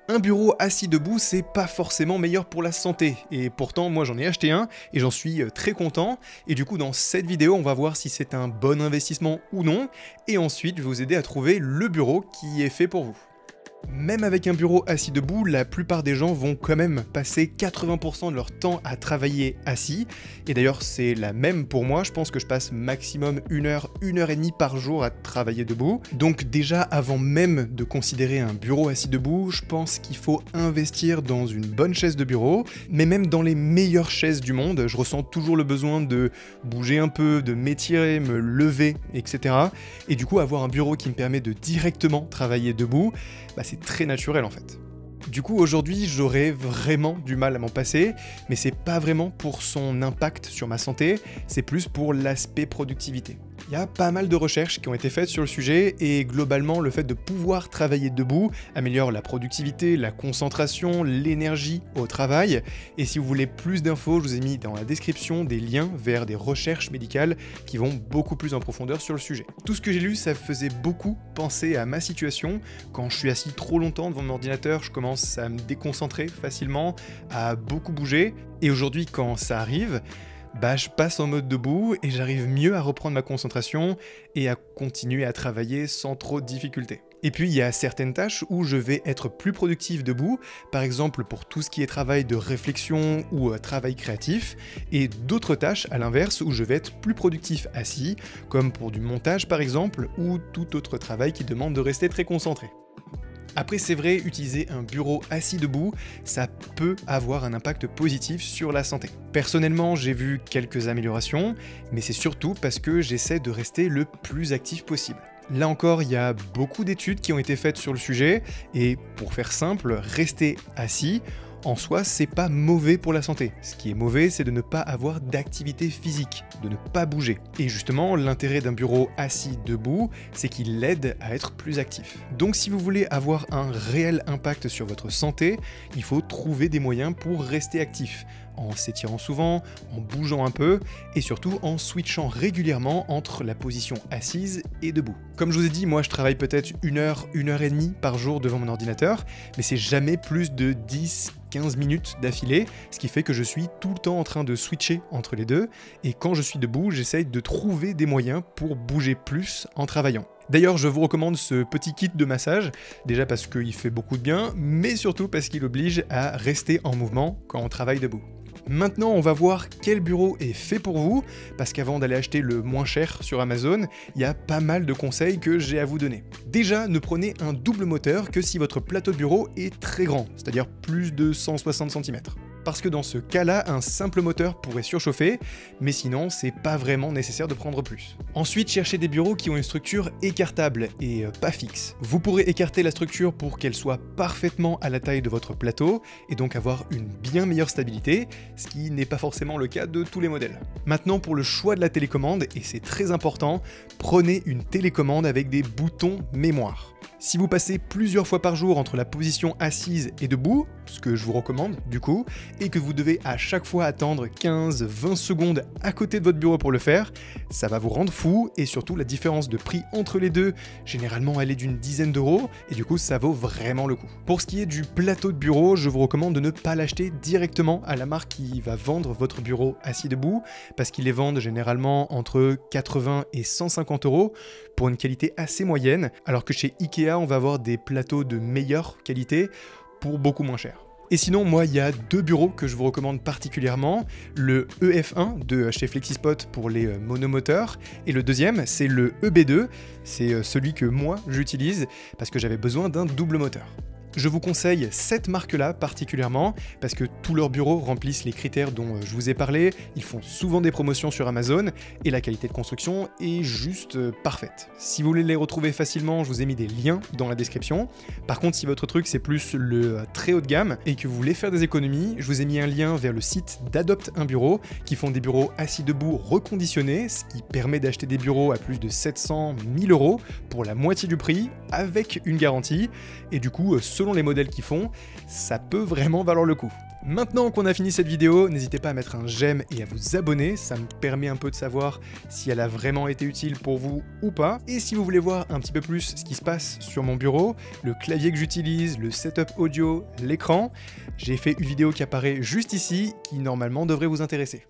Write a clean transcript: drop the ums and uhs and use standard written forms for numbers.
Un bureau assis debout, c'est pas forcément meilleur pour la santé, et pourtant moi j'en ai acheté un, et j'en suis très content, et du coup dans cette vidéo on va voir si c'est un bon investissement ou non, et ensuite je vais vous aider à trouver le bureau qui est fait pour vous. Même avec un bureau assis debout, la plupart des gens vont quand même passer 80% de leur temps à travailler assis. Et d'ailleurs, c'est la même pour moi. Je pense que je passe maximum 1 heure, 1 heure et demie par jour à travailler debout. Donc déjà, avant même de considérer un bureau assis debout, je pense qu'il faut investir dans une bonne chaise de bureau. Mais même dans les meilleures chaises du monde, je ressens toujours le besoin de bouger un peu, de m'étirer, me lever, etc. Et du coup, avoir un bureau qui me permet de directement travailler debout, c'est très naturel en fait. Du coup, aujourd'hui, j'aurais vraiment du mal à m'en passer, mais c'est pas vraiment pour son impact sur ma santé, c'est plus pour l'aspect productivité. Il y a pas mal de recherches qui ont été faites sur le sujet, et globalement, le fait de pouvoir travailler debout améliore la productivité, la concentration, l'énergie au travail. Et si vous voulez plus d'infos, je vous ai mis dans la description des liens vers des recherches médicales qui vont beaucoup plus en profondeur sur le sujet. Tout ce que j'ai lu, ça faisait beaucoup penser à ma situation. Quand je suis assis trop longtemps devant mon ordinateur, je commence à me déconcentrer facilement, à beaucoup bouger. Et aujourd'hui, quand ça arrive, je passe en mode debout et j'arrive mieux à reprendre ma concentration et à continuer à travailler sans trop de difficultés. Et puis il y a certaines tâches où je vais être plus productif debout, par exemple pour tout ce qui est travail de réflexion ou travail créatif, et d'autres tâches à l'inverse où je vais être plus productif assis, comme pour du montage par exemple, ou tout autre travail qui demande de rester très concentré. Après, c'est vrai, utiliser un bureau assis debout, ça peut avoir un impact positif sur la santé. Personnellement, j'ai vu quelques améliorations, mais c'est surtout parce que j'essaie de rester le plus actif possible. Là encore, il y a beaucoup d'études qui ont été faites sur le sujet, et pour faire simple, rester assis, en soi, c'est pas mauvais pour la santé. Ce qui est mauvais, c'est de ne pas avoir d'activité physique, de ne pas bouger. Et justement, l'intérêt d'un bureau assis debout, c'est qu'il l'aide à être plus actif. Donc si vous voulez avoir un réel impact sur votre santé, il faut trouver des moyens pour rester actif, en s'étirant souvent, en bougeant un peu, et surtout en switchant régulièrement entre la position assise et debout. Comme je vous ai dit, moi je travaille peut-être 1 heure, 1 heure et demie par jour devant mon ordinateur, mais c'est jamais plus de 10-15 minutes d'affilée, ce qui fait que je suis tout le temps en train de switcher entre les deux, et quand je suis debout, j'essaye de trouver des moyens pour bouger plus en travaillant. D'ailleurs, je vous recommande ce petit kit de massage, déjà parce qu'il fait beaucoup de bien, mais surtout parce qu'il oblige à rester en mouvement quand on travaille debout. Maintenant, on va voir quel bureau est fait pour vous, parce qu'avant d'aller acheter le moins cher sur Amazon, il y a pas mal de conseils que j'ai à vous donner. Déjà, ne prenez un double moteur que si votre plateau de bureau est très grand, c'est-à-dire plus de 160 cm. Parce que dans ce cas-là, un simple moteur pourrait surchauffer, mais sinon, c'est pas vraiment nécessaire de prendre plus. Ensuite, cherchez des bureaux qui ont une structure écartable et pas fixe. Vous pourrez écarter la structure pour qu'elle soit parfaitement à la taille de votre plateau, et donc avoir une bien meilleure stabilité, ce qui n'est pas forcément le cas de tous les modèles. Maintenant, pour le choix de la télécommande, et c'est très important, prenez une télécommande avec des boutons mémoire. Si vous passez plusieurs fois par jour entre la position assise et debout, ce que je vous recommande du coup, et que vous devez à chaque fois attendre 15-20 secondes à côté de votre bureau pour le faire, ça va vous rendre fou, et surtout la différence de prix entre les deux, généralement elle est d'une dizaine d'euros, et du coup ça vaut vraiment le coup. Pour ce qui est du plateau de bureau, je vous recommande de ne pas l'acheter directement à la marque qui va vendre votre bureau assis debout, parce qu'ils les vendent généralement entre 80 et 150 euros pour une qualité assez moyenne, alors que chez Ikea on va avoir des plateaux de meilleure qualité pour beaucoup moins cher. Et sinon, moi, il y a 2 bureaux que je vous recommande particulièrement. Le EF1 de chez Flexispot pour les monomoteurs, et le deuxième, c'est le EB2, c'est celui que moi j'utilise parce que j'avais besoin d'un double moteur. Je vous conseille cette marque-là particulièrement parce que tous leurs bureaux remplissent les critères dont je vous ai parlé, ils font souvent des promotions sur Amazon et la qualité de construction est juste parfaite. Si vous voulez les retrouver facilement, je vous ai mis des liens dans la description. Par contre, si votre truc c'est plus le très haut de gamme et que vous voulez faire des économies, je vous ai mis un lien vers le site d'Adopte un bureau qui font des bureaux assis debout reconditionnés, ce qui permet d'acheter des bureaux à plus de 700 000 euros pour la moitié du prix avec une garantie, et du coup, selon les modèles qu'ils font, ça peut vraiment valoir le coup. Maintenant qu'on a fini cette vidéo, n'hésitez pas à mettre un j'aime et à vous abonner, ça me permet un peu de savoir si elle a vraiment été utile pour vous ou pas. Et si vous voulez voir un petit peu plus ce qui se passe sur mon bureau, le clavier que j'utilise, le setup audio, l'écran, j'ai fait une vidéo qui apparaît juste ici, qui normalement devrait vous intéresser.